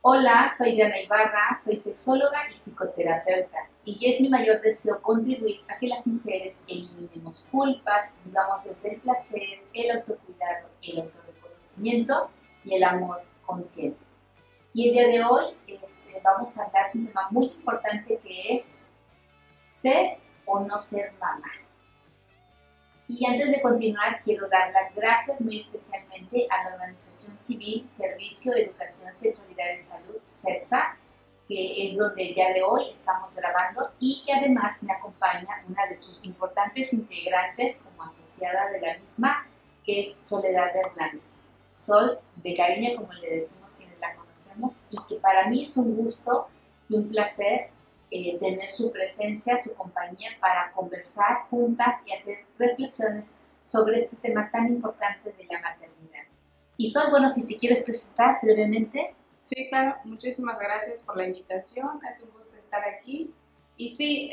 Hola, soy Diana Ibarra, soy sexóloga y psicoterapeuta y es mi mayor deseo contribuir a que las mujeres eliminemos culpas, vivamos desde el placer, el autocuidado, el autorreconocimiento y el amor consciente. Y el día de hoy vamos a hablar de un tema muy importante que es ser o no ser mamá. Y antes de continuar, quiero dar las gracias muy especialmente a la organización civil Servicio de Educación, Sexualidad y Salud, SETSA, que es donde el día de hoy estamos grabando y que además me acompaña una de sus importantes integrantes como asociada de la misma, que es Soledad Hernández. Sol, de cariño, como le decimos quienes la conocemos, y que para mí es un gusto y un placer tener su presencia, su compañía para conversar juntas y hacer reflexiones sobre este tema tan importante de la maternidad. Y Sol, bueno, si te quieres presentar brevemente. Sí, claro, muchísimas gracias por la invitación, es un gusto estar aquí. Y sí,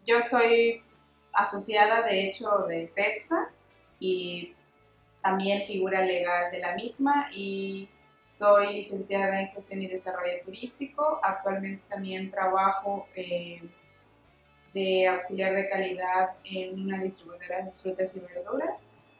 yo soy asociada de hecho de SETSA y también figura legal de la misma y soy licenciada en gestión y desarrollo turístico. Actualmente también trabajo de auxiliar de calidad en una distribuidora de frutas y verduras.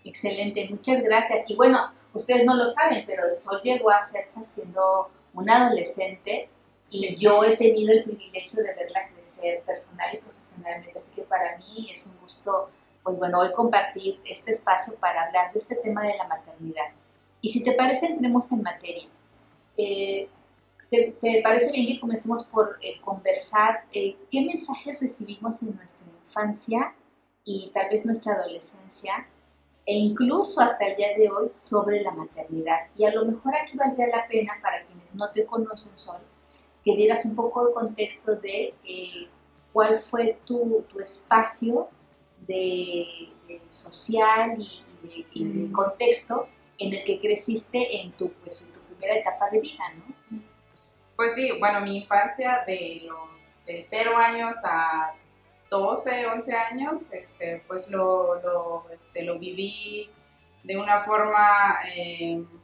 Excelente, muchas gracias. Y bueno, ustedes no lo saben, pero Sol llegó a CETSA siendo una adolescente y Sí. yo he tenido el privilegio de verla crecer personal y profesionalmente, así que para mí es un gusto, pues bueno, hoy compartir este espacio para hablar de este tema de la maternidad. Y si te parece, entremos en materia. Eh, ¿te parece bien que comencemos por conversar qué mensajes recibimos en nuestra infancia y tal vez nuestra adolescencia e incluso hasta el día de hoy sobre la maternidad? Y a lo mejor aquí valdría la pena para quienes no te conocen, Sol, que dieras un poco de contexto de cuál fue tu espacio de social y de contexto en el que creciste en tu primera etapa de vida, ¿no? Pues sí, bueno, mi infancia de 0 años a 12, 11 años, pues lo viví de una forma,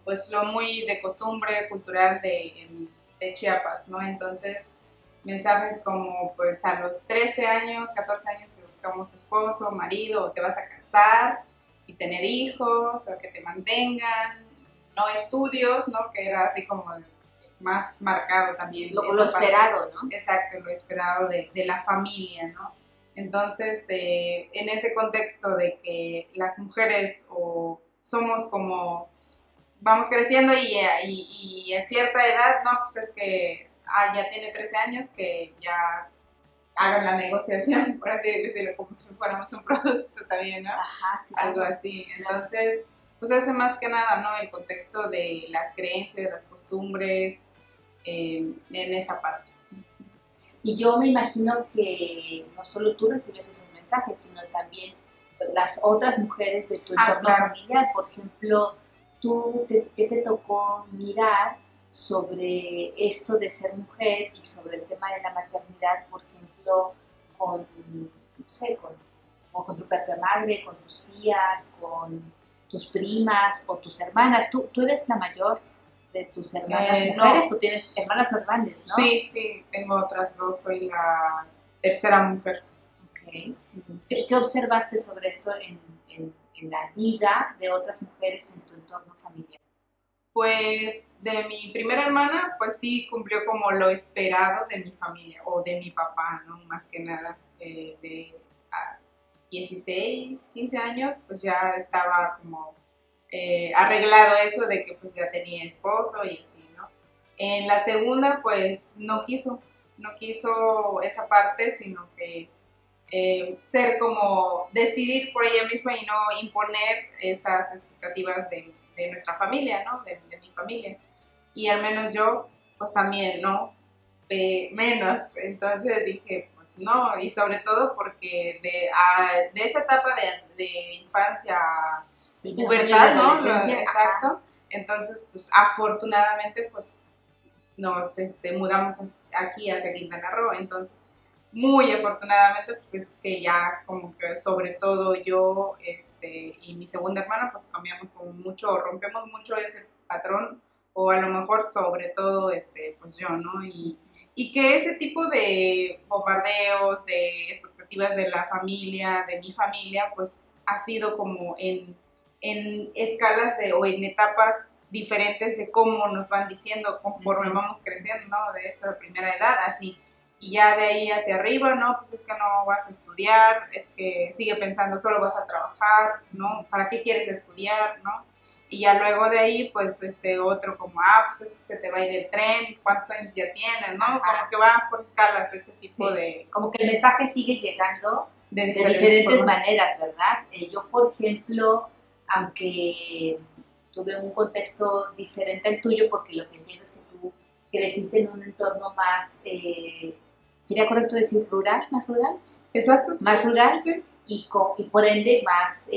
pues lo muy de costumbre cultural de Chiapas, ¿no? Entonces, mensajes como, pues a los 13 años, 14 años te buscamos esposo, marido, o te vas a casar y tener hijos, o que te mantengan, no estudios, ¿no? Que era así como más marcado también. Lo esperado, ¿no? Exacto, lo esperado de la familia, ¿no? Entonces, en ese contexto de que las mujeres o somos como, vamos creciendo y a cierta edad, no, pues es que ya tiene 13 años, que ya hagan la negociación, por así decirlo, como si fuéramos un producto también, ¿no? Ajá, claro, Algo así. claro. Entonces, pues hace más que nada, ¿no? El contexto de las creencias, las costumbres, en esa parte. Y yo me imagino que no solo tú recibes esos mensajes, sino también las otras mujeres de tu Ah, entorno claro. familiar. Por ejemplo, tú, ¿qué te tocó mirar sobre esto de ser mujer y sobre el tema de la maternidad, por ejemplo, con, no sé, o con tu propia madre, con tus tías, con tus primas o tus hermanas? ¿Tú eres la mayor de tus hermanas No, mujeres o tienes hermanas más grandes, no? sí, sí, tengo otras dos, soy la tercera mujer. Okay. ¿Qué observaste sobre esto en la vida de otras mujeres en tu entorno familiar? Pues de mi primera hermana, pues sí cumplió como lo esperado de mi familia o de mi papá, ¿no? Más que nada, de a 16, 15 años, pues ya estaba como arreglado eso de que pues ya tenía esposo y así, ¿no? En la segunda, pues no quiso esa parte, sino que ser como decidir por ella misma y no imponer esas expectativas de nuestra familia, ¿no? De mi familia. Y al menos yo, pues también, ¿no? Menos. Entonces dije, pues no, y sobre todo porque de esa etapa de infancia a Primeros años de pubertad, ¿no? adolescencia, ajá. Exacto. Entonces, pues afortunadamente, pues nos mudamos aquí hacia Quintana Roo. Entonces, muy afortunadamente, pues es que ya como que sobre todo yo y mi segunda hermana, pues cambiamos como mucho, rompemos mucho ese patrón o a lo mejor sobre todo, pues yo, ¿no? Y que ese tipo de bombardeos, de expectativas de la familia, de mi familia, pues ha sido como en escalas o en etapas diferentes de cómo nos van diciendo conforme vamos creciendo, ¿no? De esa primera edad, así. Y ya de ahí hacia arriba, ¿no? Pues es que no vas a estudiar, es que sigue pensando, solo vas a trabajar, ¿no? ¿Para qué quieres estudiar, no? Y ya luego de ahí, pues, otro como, pues es que se te va a ir el tren, ¿cuántos años ya tienes, no? Ajá. Como que va por escalas ese tipo Sí. de... Como que el mensaje sigue llegando de diferentes maneras, ¿verdad? Yo, por ejemplo, aunque tuve un contexto diferente al tuyo, porque lo que entiendo es que tú creciste en un entorno más, ¿sería correcto decir rural, más rural? Exacto. Más rural, sí. Y por ende más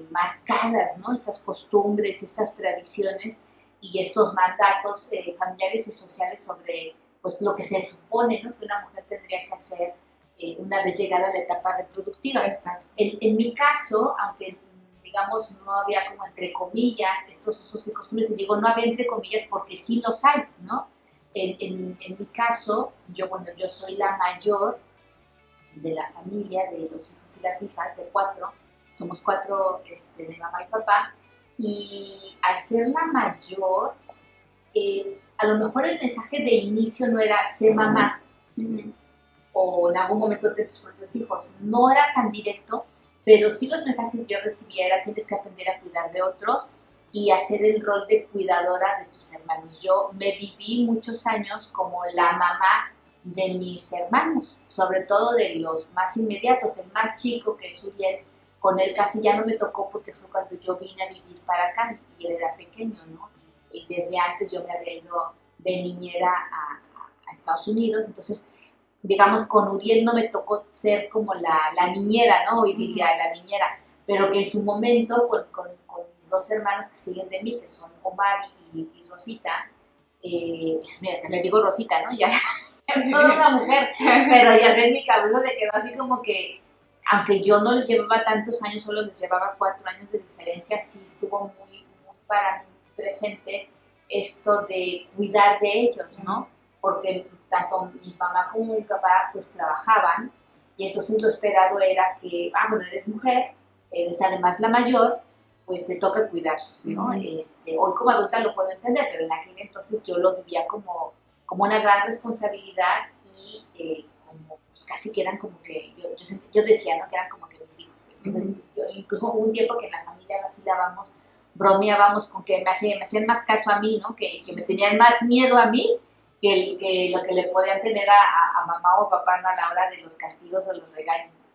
marcadas, ¿no? Estas costumbres, estas tradiciones y estos mandatos familiares y sociales sobre pues, lo que se supone, ¿no? Que una mujer tendría que hacer una vez llegada a la etapa reproductiva. Exacto. En mi caso, aunque digamos no había como entre comillas estos usos y costumbres, y digo no había entre comillas porque sí los hay, ¿no? En mi caso, yo soy la mayor de la familia, de los hijos y las hijas, de 4, somos 4 de mamá y papá, y al ser la mayor, a lo mejor el mensaje de inicio no era sé mamá, o en algún momento de tus propios hijos, no era tan directo, pero sí los mensajes que yo recibía era tienes que aprender a cuidar de otros y hacer el rol de cuidadora de tus hermanos. Yo me viví muchos años como la mamá de mis hermanos, sobre todo de los más inmediatos, el más chico que es Uriel, con él casi ya no me tocó porque fue cuando yo vine a vivir para acá y él era pequeño, ¿no? Y desde antes yo me había ido de niñera a Estados Unidos, entonces digamos, con Uriel no me tocó ser como la niñera, ¿no? Hoy diría la niñera, pero que en su momento con mis 2 hermanos que siguen de mí, que son Omar y Rosita, mira, te digo Rosita, ¿no? Ya soy una mujer, pero ya sé en mi cabeza se quedó así como que, aunque yo no les llevaba tantos años, solo les llevaba 4 años de diferencia, sí estuvo muy, muy para mí presente esto de cuidar de ellos, ¿no? Porque tanto mi mamá como mi papá pues trabajaban y entonces lo esperado era que, bueno, eres mujer, eres además la mayor, pues te toca cuidarlos, ¿no? Hoy como adulta lo puedo entender, pero en aquel entonces yo lo vivía como una gran responsabilidad y como pues, casi que eran como que, yo decía, ¿no? Que eran como que mis hijos. Entonces, yo, incluso hubo un tiempo que en la familia vacilábamos, bromeábamos con que me hacían más caso a mí, ¿no? Que me tenían más miedo a mí que lo que le podían tener a mamá o papá, ¿no? A la hora de los castigos o los regaños.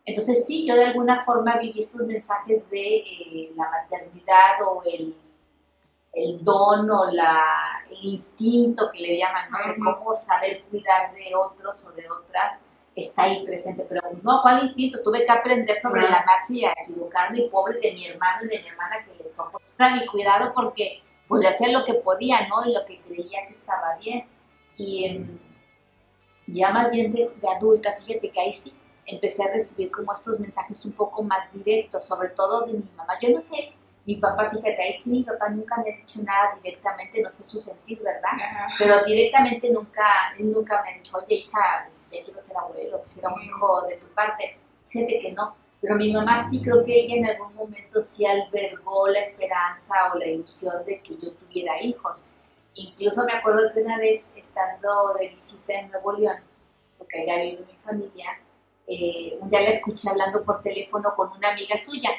Entonces sí, yo de alguna forma viví estos mensajes de la maternidad o el don o el instinto que le llaman, ¿no? De cómo saber cuidar de otros o de otras está ahí presente, pero pues, no, ¿cuál instinto? Tuve que aprender sobre la marcha y a equivocarme, y pobre de mi hermano y de mi hermana que les tocó a mi cuidado porque pues le hacía lo que podía, ¿no? Y lo que creía que estaba bien. Y ya más bien de adulta, fíjate que ahí sí empecé a recibir como estos mensajes un poco más directos, sobre todo de mi mamá. Yo no sé, mi papá, fíjate, ahí sí mi papá nunca me ha dicho nada directamente, no sé su sentir, ¿verdad? Pero directamente él nunca me ha dicho, oye hija, ya quiero ser abuelo, quisiera un hijo de tu parte. Fíjate que no. Pero mi mamá sí creo que ella en algún momento sí albergó la esperanza o la ilusión de que yo tuviera hijos. Incluso me acuerdo que una vez estando de visita en Nuevo León, porque allá vive mi familia, un día la escuché hablando por teléfono con una amiga suya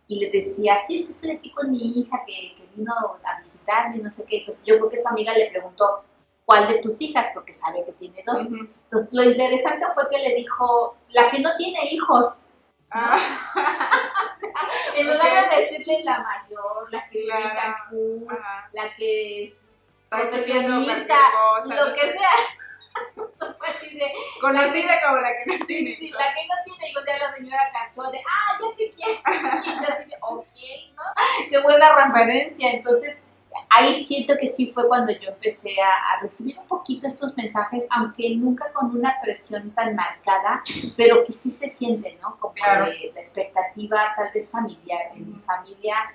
y le decía, sí, es que estoy aquí con mi hija que vino a visitarme y no sé qué. Entonces yo creo que su amiga le preguntó, ¿cuál de tus hijas? Porque sabe que tiene 2. Entonces lo interesante fue que le dijo, la que no tiene hijos. ¿No? O sea, en lugar de decirle la mayor, la que vive en Cancún, la que es profesionista, lo que sea. Conocida como la que no tiene. Sí, la que no tiene hijos, ya la señora cachó de, ya sé quién. Y yo así de, ok, ¿no? Qué buena referencia. Entonces, ahí siento que sí fue cuando yo empecé a recibir un poquito estos mensajes, aunque nunca con una presión tan marcada, pero que sí se siente, ¿no? Como de la expectativa tal vez familiar. En mi familia,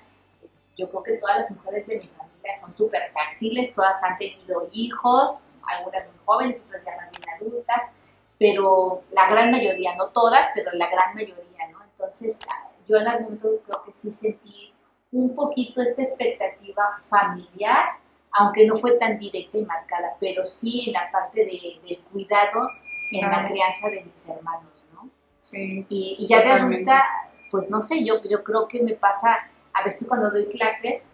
yo creo que todas las mujeres de mi familia familias son súper fértiles, todas han tenido hijos, algunas muy jóvenes, otras ya más bien adultas, pero la gran mayoría, no todas, pero la gran mayoría, ¿no? Entonces, yo en algún momento creo que sí sentí un poquito esta expectativa familiar, aunque no fue tan directa y marcada, pero sí en la parte de cuidado en la crianza de mis hermanos, ¿no? Sí, Y ya de totalmente. adulta, pues no sé, yo creo que me pasa, a veces cuando doy clases,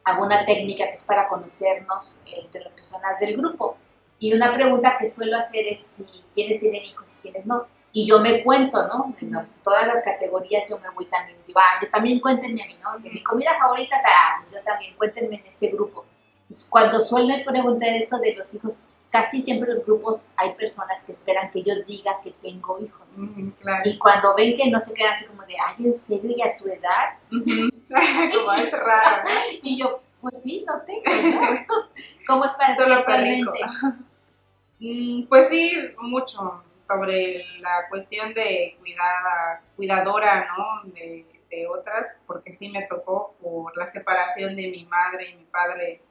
hago una técnica que es para conocernos entre las personas del grupo. Y una pregunta que suelo hacer es si quiénes tienen hijos y quiénes no. Y yo me cuento, ¿no? Todas las categorías yo me voy también. Digo, yo también cuéntenme a mí, ¿no? De mi comida favorita, pues yo también, cuéntenme en este grupo. Pues cuando suelen preguntar esto de los hijos, casi siempre en los grupos hay personas que esperan que yo diga que tengo hijos. Claro. Y cuando ven que no se quedan así como de, ay, ¿en serio? ¿Y a su edad? Como es raro, ¿no? Y yo, pues sí, no tengo, ¿no? ¿Cómo es para ti Solo actualmente? Pues sí, mucho sobre la cuestión de cuidadora, ¿no? De otras, porque sí me tocó por la separación de mi madre y mi padre,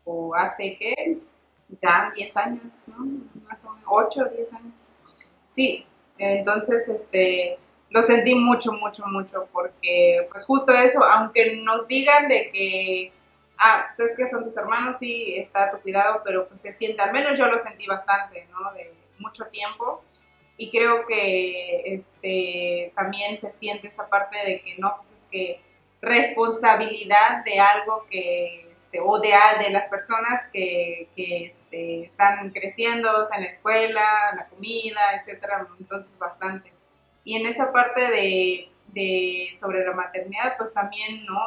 o hace que ya 10 años, ¿no? Más o menos, 8 o 10 años. Sí, entonces lo sentí mucho, mucho, mucho, porque pues justo eso, aunque nos digan de que, pues es que son tus hermanos, sí, está a tu cuidado, pero pues se siente, al menos yo lo sentí bastante, ¿no? De mucho tiempo, y creo que también se siente esa parte de que no, pues es que responsabilidad de algo que, o de las personas que están creciendo, están en la escuela, la comida, etcétera, entonces bastante. Y en esa parte sobre la maternidad, pues también, ¿no?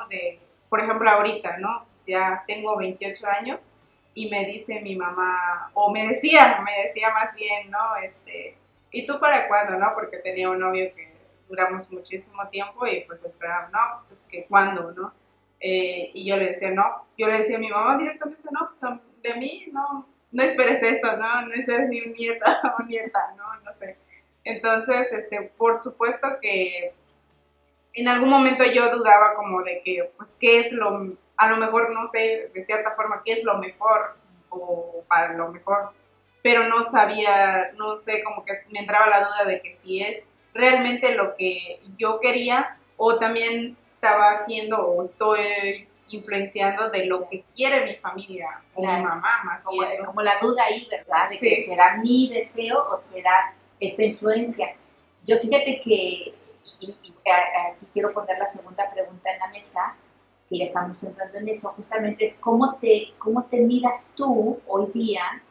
Por ejemplo, ahorita, ¿no? Pues ya tengo 28 años y me dice mi mamá, o me decía más bien, ¿no? ¿Y tú para cuándo, no? Porque tenía un novio que duramos muchísimo tiempo y pues esperaba, no, pues es que cuándo, ¿no? Y yo le decía, no, yo le decía a mi mamá directamente, no, pues de mí, no, no esperes eso, no, no esperes ni un nieta o nieta, no, no sé. Entonces, por supuesto que en algún momento yo dudaba como de que, pues, qué es a lo mejor, no sé, de cierta forma, qué es lo mejor o para lo mejor, pero no sabía, no sé, como que me entraba la duda de que si es realmente lo que yo quería o también estaba haciendo o estoy influenciando de lo que quiere mi familia o mi mamá más bien, ¿no? Como la duda ahí, ¿verdad? De Sí. que será mi deseo o será esta influencia. Yo fíjate que, aquí quiero poner la segunda pregunta en la mesa, que ya estamos entrando en eso, justamente es cómo te miras tú hoy día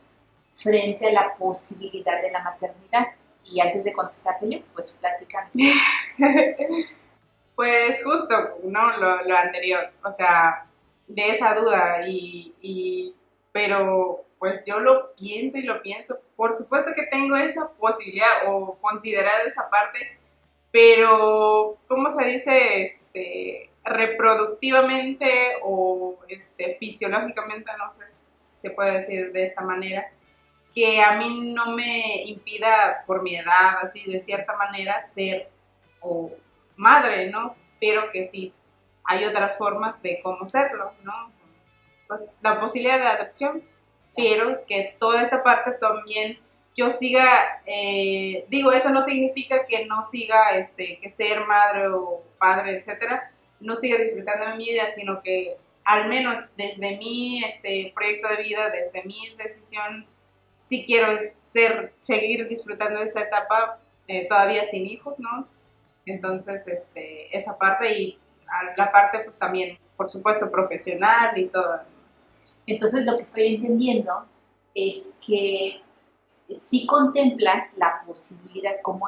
frente a la posibilidad de la maternidad. Y antes de contestarte yo, pues platícame. Pues justo, ¿no? Lo anterior, o sea, de esa duda pero pues yo lo pienso y lo pienso, por supuesto que tengo esa posibilidad o considerar esa parte, pero ¿cómo se dice? Reproductivamente o fisiológicamente, no sé si se puede decir de esta manera, que a mí no me impida por mi edad, así de cierta manera, ser o madre, ¿no? Pero que sí hay otras formas de cómo serlo, ¿no? Pues la posibilidad de adopción, pero que toda esta parte también yo siga, digo, eso no significa que no siga, que ser madre o padre, etcétera, no siga disfrutando de mi vida, sino que al menos desde mi proyecto de vida, desde mi decisión, sí quiero seguir disfrutando de esta etapa todavía sin hijos, ¿no? Entonces, esa parte y la parte pues también, por supuesto, profesional y todo. Entonces lo que estoy entendiendo es que si contemplas la posibilidad como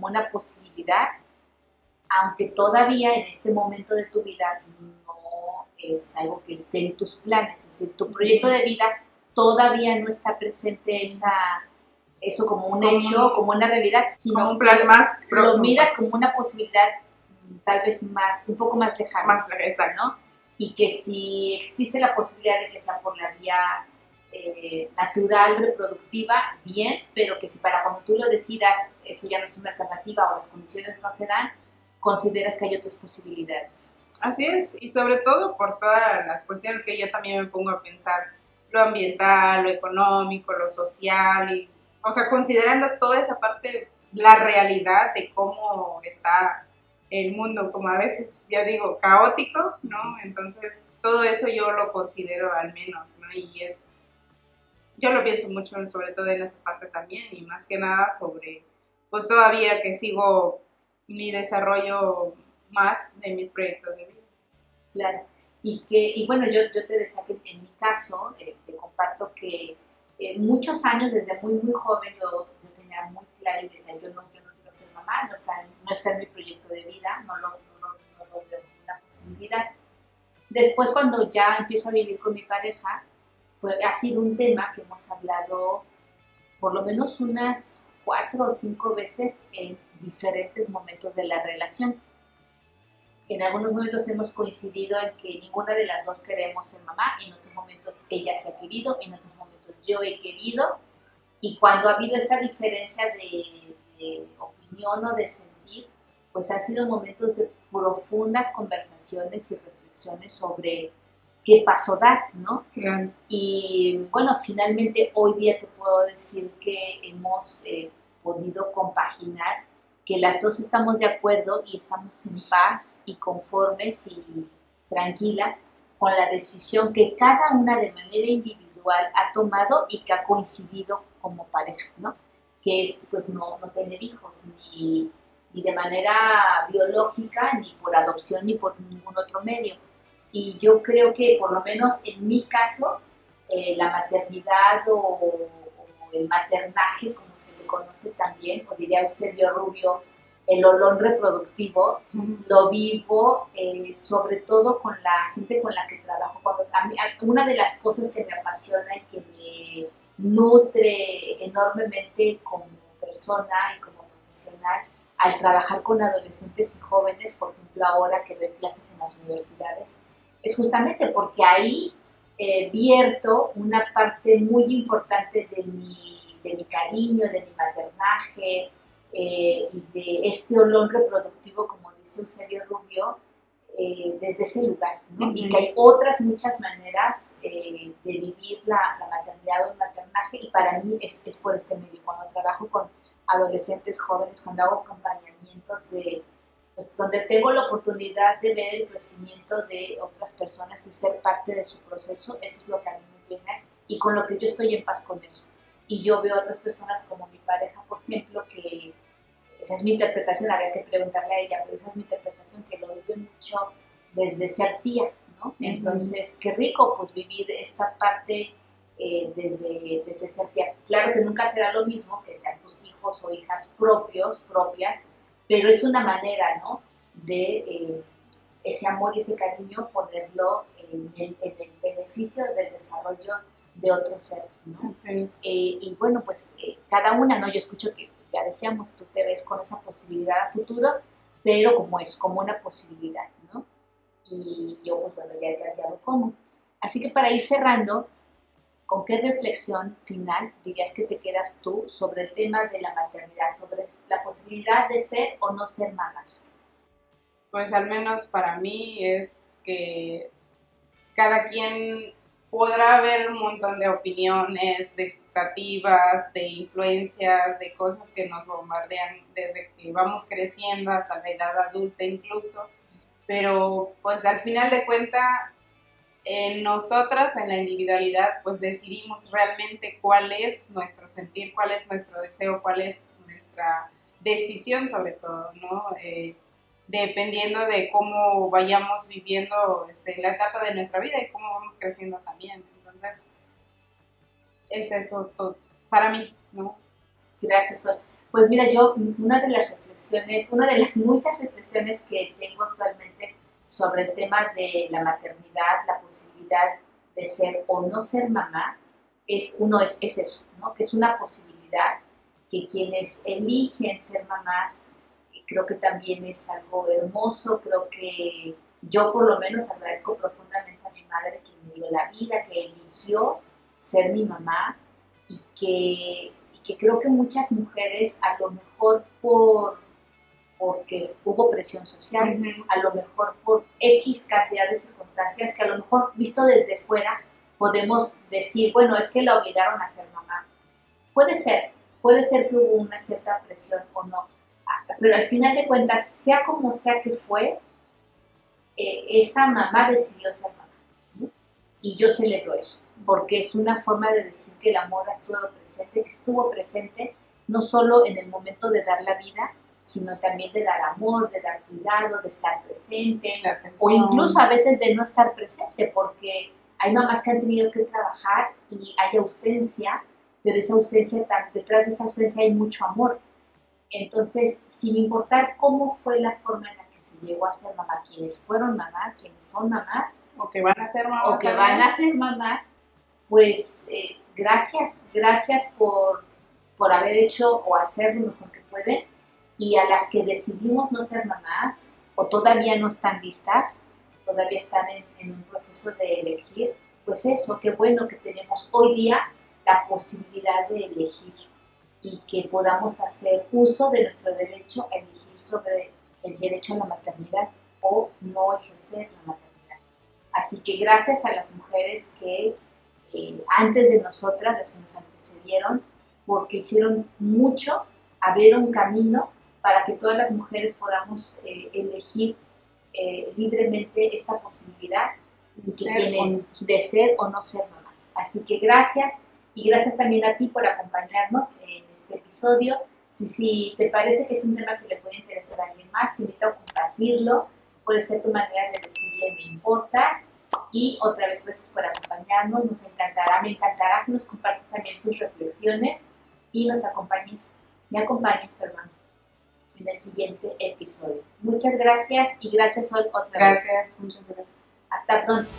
una posibilidad, aunque todavía en este momento de tu vida no es algo que esté en tus planes, es decir, tu proyecto de vida todavía no está presente eso como un hecho, como una realidad, sino como un plan más próximo, lo miras como una posibilidad tal vez un poco más lejana. Más lejana, ¿no? Y que si existe la posibilidad de que sea por la vía natural, reproductiva, bien, pero que si para cuando tú lo decidas eso ya no es una alternativa o las condiciones no se dan, consideras que hay otras posibilidades. Así es, y sobre todo por todas las cuestiones que yo también me pongo a pensar, lo ambiental, lo económico, lo social, y, o sea, considerando toda esa parte, la realidad de cómo está el mundo, como a veces yo digo, caótico, ¿no? Entonces, todo eso yo lo considero al menos, ¿no? Y es, yo lo pienso mucho, sobre todo en esa parte también, y más que nada sobre, pues todavía que sigo mi desarrollo más de mis proyectos de vida. Claro. Y bueno, yo te decía que en mi caso, te comparto que muchos años, desde muy joven, yo tenía muy claro y decía, yo no quiero ser mamá, no está en mi proyecto de vida, no lo veo como una posibilidad. Después, cuando ya empiezo a vivir con mi pareja, ha sido un tema que hemos hablado por lo menos unas 4 o 5 veces en diferentes momentos de la relación. En algunos momentos hemos coincidido en que ninguna de las dos queremos ser mamá, en otros momentos ella se ha querido, en otros momentos yo he querido, y cuando ha habido esa diferencia de opinión o de sentir, pues han sido momentos de profundas conversaciones y reflexiones sobre qué paso dar, ¿no? Claro. Y bueno, finalmente hoy día te puedo decir que hemos podido compaginar, que las dos estamos de acuerdo y estamos en paz y conformes y tranquilas con la decisión que cada una de manera individual ha tomado y que ha coincidido como pareja, ¿no? Que es pues no tener hijos, ni de manera biológica, ni por adopción, ni por ningún otro medio. Y yo creo que por lo menos en mi caso, la maternidad o el maternaje, como se le conoce también, o diría Eusebio Rubio, el olor reproductivo, lo vivo sobre todo con la gente con la que trabajo. Una de las cosas que me apasiona y que me nutre enormemente como persona y como profesional al trabajar con adolescentes y jóvenes, por ejemplo ahora que doy clases en las universidades, es justamente porque ahí vierto una parte muy importante de mi cariño, de mi maternaje y de este olor reproductivo, como dice Eusebio Rubio, desde ese lugar, ¿no? Y que hay otras muchas maneras de vivir la maternidad o el maternaje, y para mí es por este medio. Cuando trabajo con adolescentes jóvenes, cuando hago acompañamientos pues, donde tengo la oportunidad de ver el crecimiento de otras personas y ser parte de su proceso, eso es lo que a mí me llena y con lo que yo estoy en paz con eso. Y yo veo a otras personas como mi pareja, por ejemplo, que esa es mi interpretación, habría que preguntarle a ella, pero esa es mi interpretación, que lo vive mucho desde ser tía, ¿no? Entonces, qué rico pues vivir esta parte desde ser tía. Claro que nunca será lo mismo que sean tus hijos o hijas propias, pero es una manera, ¿no? De ese amor y ese cariño ponerlo en el beneficio del desarrollo de otro ser, ¿no? Sí. Y bueno, pues cada una, ¿no? Yo escucho que ya decíamos, tú te ves con esa posibilidad a futuro, pero como una posibilidad, ¿no? Y yo, pues bueno, ya lo como. Así que para ir cerrando, ¿con qué reflexión final dirías que te quedas tú sobre el tema de la maternidad, sobre la posibilidad de ser o no ser mamás? Pues al menos para mí es que cada quien podrá ver un montón de opiniones, de expectativas, de influencias, de cosas que nos bombardean desde que vamos creciendo hasta la edad adulta incluso, pero pues al final de cuentas en nosotras, en la individualidad, pues decidimos realmente cuál es nuestro sentir, cuál es nuestro deseo, cuál es nuestra decisión sobre todo, ¿no? Dependiendo de cómo vayamos viviendo la etapa de nuestra vida y cómo vamos creciendo también. Entonces, es eso todo para mí, ¿no? Gracias, Sol. Pues mira, yo una de las muchas reflexiones que tengo actualmente sobre el tema de la maternidad, la posibilidad de ser o no ser mamá, es eso, ¿no? Que es una posibilidad que quienes eligen ser mamás, creo que también es algo hermoso, creo que yo por lo menos agradezco profundamente a mi madre que me dio la vida, que eligió ser mi mamá y que creo que muchas mujeres a lo mejor porque hubo presión social, Ujú. a lo mejor por X cantidad de circunstancias que a lo mejor visto desde fuera podemos decir, bueno, es que la obligaron a ser mamá. Puede ser que hubo una cierta presión o no, pero al final de cuentas, sea como sea que fue, esa mamá decidió ser mamá, ¿no? Y yo celebro eso, porque es una forma de decir que el amor que estuvo presente no solo en el momento de dar la vida, sino también de dar amor, de dar cuidado, de estar presente, La o atención. incluso a veces de no estar presente, porque hay mamás que han tenido que trabajar y hay ausencia, pero esa ausencia, detrás de esa ausencia hay mucho amor. Entonces, sin importar cómo fue la forma en la que se llegó a ser mamá, quienes fueron mamás, quienes son mamás, O que van a ser mamás. o que van a ser mamás, pues gracias por haber hecho o hacer lo mejor que pueden. Y a las que decidimos no ser mamás o todavía no están listas, todavía están en un proceso de elegir, pues eso, qué bueno que tenemos hoy día la posibilidad de elegir y que podamos hacer uso de nuestro derecho a elegir sobre el derecho a la maternidad o no ejercer la maternidad. Así que gracias a las mujeres que antes de nosotras, las que nos antecedieron, porque hicieron mucho, abrieron camino para que todas las mujeres podamos elegir libremente esta posibilidad de ser o no ser mamás. Así que gracias y gracias también a ti por acompañarnos en este episodio. Si te parece que es un tema que le puede interesar a alguien más, te invito a compartirlo. Puede ser tu manera de decirle me importas. Y otra vez gracias por acompañarnos. Me encantará que nos compartas también tus reflexiones y me acompañes, en el siguiente episodio. Muchas gracias y gracias Sol otra vez. Gracias, muchas gracias. Hasta pronto.